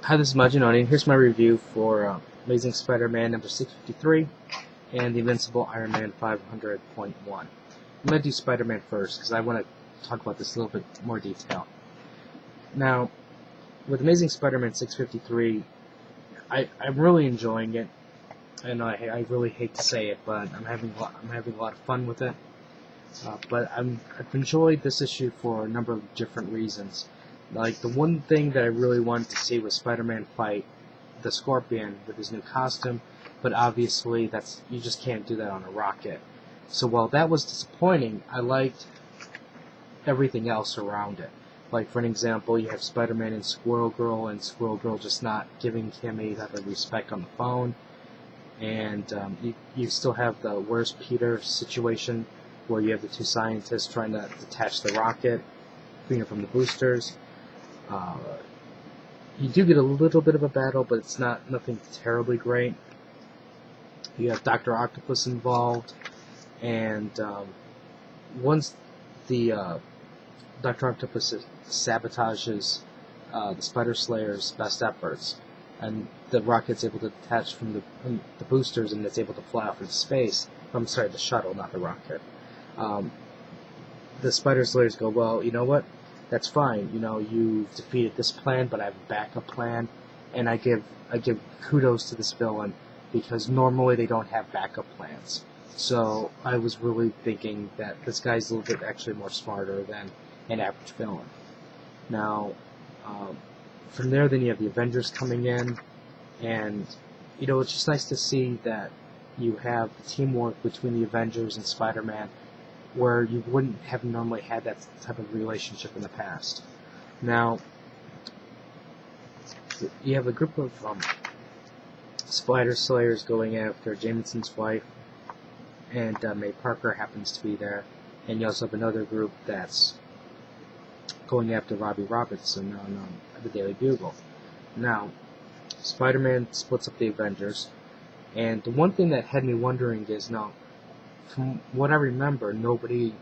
Hi, this is Majinoni, and here's my review for Amazing Spider-Man number 653 and the Invincible Iron Man 500.1. I'm going to do Spider-Man first because I want to talk about this in a little bit more detail. Now, with Amazing Spider-Man 653, I'm really enjoying it, and I really hate to say it, but I'm having a lot of fun with it. But I've enjoyed this issue for a number of different reasons. Like, the one thing that I really wanted to see was Spider-Man fight the Scorpion with his new costume, but obviously you just can't do that on a rocket. So while that was disappointing, I liked everything else around it. Like, for an example, you have Spider-Man and Squirrel Girl just not giving him any type of respect on the phone. And you still have the Where's Peter situation, where you have the two scientists trying to detach the rocket from the boosters. You do get a little bit of a battle, but it's nothing terribly great. You have Dr. Octopus involved, and once the Dr. Octopus sabotages the Spider Slayer's best efforts, and the rocket's able to detach from the boosters, and it's able to fly off into space. I'm sorry, the shuttle, not the rocket. The Spider Slayers go, well, you know what? That's fine. You know, you've defeated this plan, but I have a backup plan, and I give kudos to this villain because normally they don't have backup plans. So I was really thinking that this guy's a little bit actually more smarter than an average villain. Now, from there, then you have the Avengers coming in, and it's just nice to see that you have the teamwork between the Avengers and Spider-Man, where you wouldn't have normally had that type of relationship in the past. Now, you have a group of Spider Slayers going after Jameson's wife, and May Parker happens to be there, and you also have another group that's going after Robbie Robertson on the Daily Bugle. Now, Spider-Man splits up the Avengers, and the one thing that had me wondering is, now, from what I remember, nobody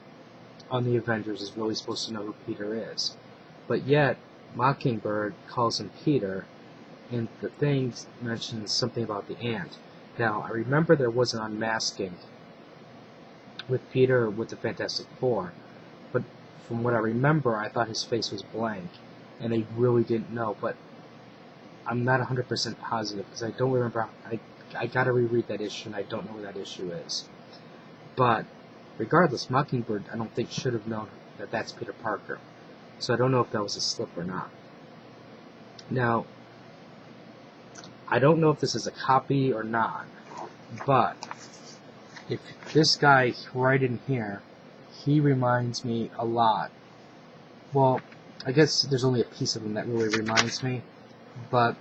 on the Avengers is really supposed to know who Peter is. But yet, Mockingbird calls him Peter, and the thing mentions something about the ant. Now, I remember there was an unmasking with Peter with the Fantastic Four, but from what I remember, I thought his face was blank, and I really didn't know, but I'm not 100% positive, because I don't remember. I gotta reread that issue, and I don't know where that issue is. But regardless, Mockingbird, I don't think, should have known that that's Peter Parker. So I don't know if that was a slip or not. Now, I don't know if this is a copy or not, but if this guy right in here, he reminds me a lot. Well, I guess there's only a piece of him that really reminds me, but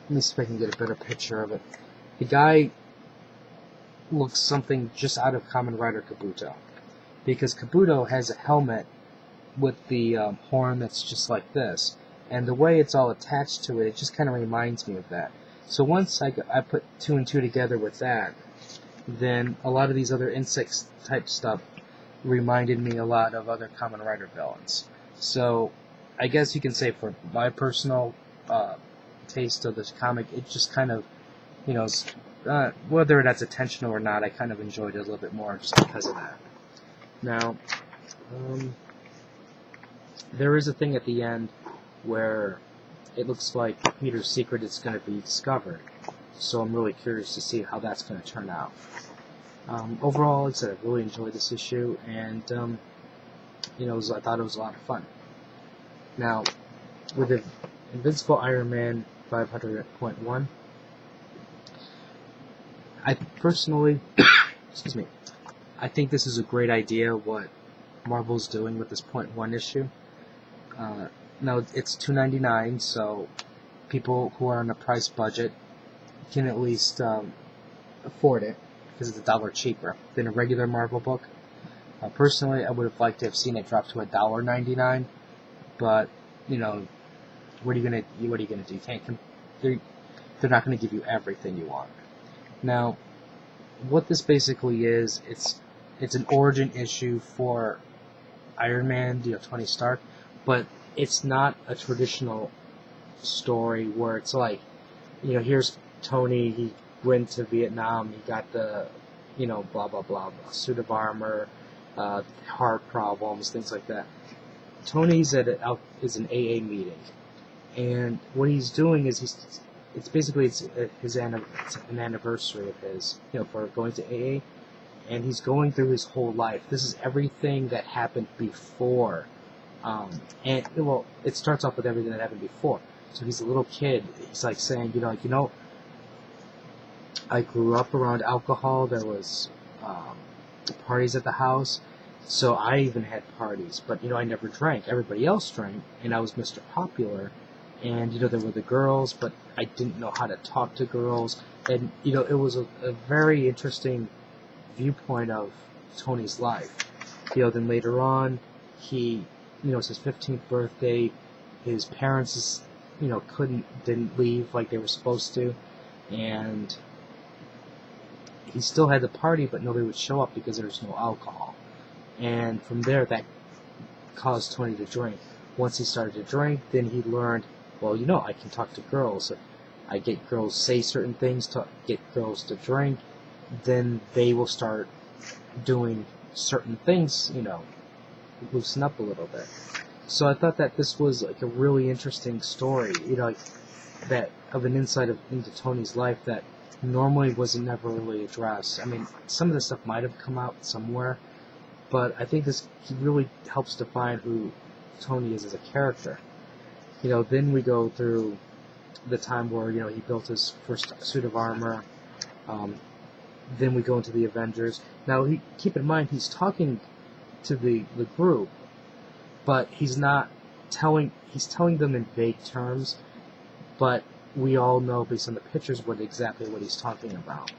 let me see if I can get a better picture of it. The guy looks something just out of Kamen Rider Kabuto, because Kabuto has a helmet with the horn that's just like this, and the way it's all attached to it just kind of reminds me of that. So once I put two and two together with that, then a lot of these other insect type stuff reminded me a lot of other Kamen Rider villains. So I guess you can say, for my personal taste of this comic, it just kind of, whether that's intentional or not, I kind of enjoyed it a little bit more just because of that. Now, there is a thing at the end where it looks like Peter's secret is going to be discovered, so I'm really curious to see how that's going to turn out. Overall, like I said, I really enjoyed this issue, and I thought it was a lot of fun. Now, with the Invincible Iron Man 500.1, I personally, excuse me, I think this is a great idea what Marvel's doing with this .1 issue. Now, it's $2.99, so people who are on a price budget can at least afford it, because it's $1 cheaper than a regular Marvel book. Personally, I would have liked to have seen it drop to $1.99, but what are you gonna do? You can't. They're not gonna give you everything you want. Now, what this basically is, it's an origin issue for Iron Man, Tony Stark, but it's not a traditional story where it's like, here's Tony, he went to Vietnam, he got the, blah, blah, blah, blah, suit of armor, heart problems, things like that. Tony's is an AA meeting, and what he's doing is it's an anniversary of his, for going to AA, and he's going through his whole life. This is everything that happened before, it starts off with everything that happened before. So he's a little kid. He's like saying, I grew up around alcohol. There was parties at the house, so I even had parties. But I never drank. Everybody else drank, and I was Mr. Popular. And there were the girls, but I didn't know how to talk to girls. And it was a very interesting viewpoint of Tony's life. Then later on, it's his 15th birthday. His parents, didn't leave like they were supposed to, and he still had the party, but nobody would show up because there was no alcohol. And from there, that caused Tony to drink. Once he started to drink, then he learned, I can talk to girls. If I get girls say certain things to get girls to drink, then they will start doing certain things, loosen up a little bit. So I thought that this was like a really interesting story, that of an insight into Tony's life that normally wasn't never really addressed. I mean, some of this stuff might have come out somewhere, but I think this really helps define who Tony is as a character. Then we go through the time where, he built his first suit of armor. Then we go into the Avengers. Now, keep in mind, he's talking to the group, but he's telling them in vague terms, but we all know based on the pictures exactly what he's talking about.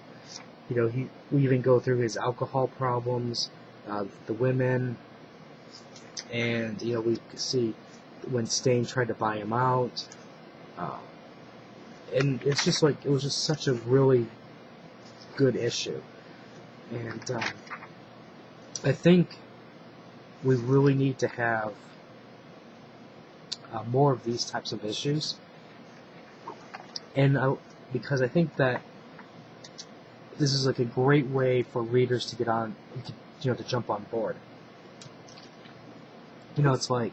We even go through his alcohol problems, the women, and we see when Stain tried to buy him out, and it's just like it was just such a really good issue, and I think we really need to have more of these types of issues, and because I think that this is like a great way for readers to get on, to jump on board. It's like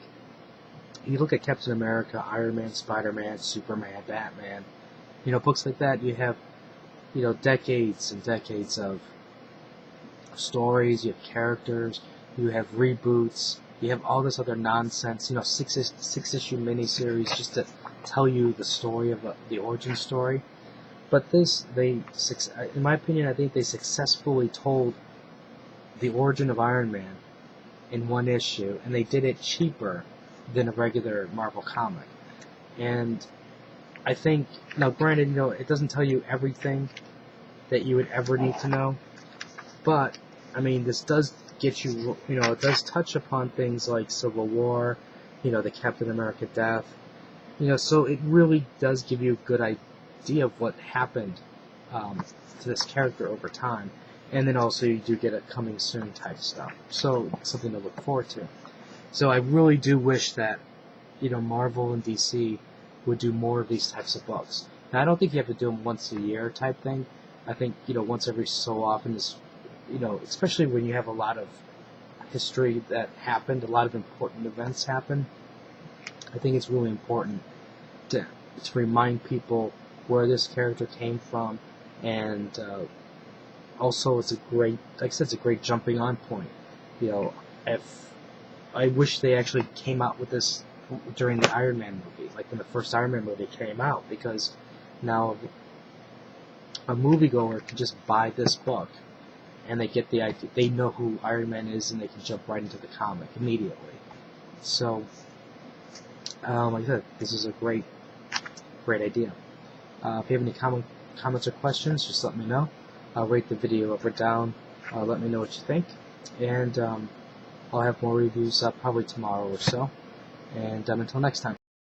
you look at Captain America, Iron Man, Spider-Man, Superman, Batman, books like that. You have decades and decades of stories. You have characters. You have reboots. You have all this other nonsense. 6-issue miniseries just to tell you the story of the origin story. But in my opinion, I think they successfully told the origin of Iron Man in one issue, and they did it cheaper than a regular Marvel comic. And I think, now granted, it doesn't tell you everything that you would ever need to know, but, I mean, this does get you, it does touch upon things like Civil War, the Captain America death, so it really does give you a good idea of what happened to this character over time. And then also you do get a coming soon type stuff, so something to look forward to. So I really do wish that, Marvel and DC would do more of these types of books. Now, I don't think you have to do them once a year type thing. I think, once every so often is, especially when you have a lot of history that happened, a lot of important events happen. I think it's really important to remind people where this character came from, and also it's a great, like I said, it's a great jumping on point. If I wish they actually came out with this during the Iron Man movie, like when the first Iron Man movie came out, because now a moviegoer can just buy this book and they get the idea, they know who Iron Man is, and they can jump right into the comic immediately. So, like I said, this is a great idea. If you have any comments or questions, just let me know. Rate the video up or down. Let me know what you think, and I'll have more reviews up probably tomorrow or so. And until next time.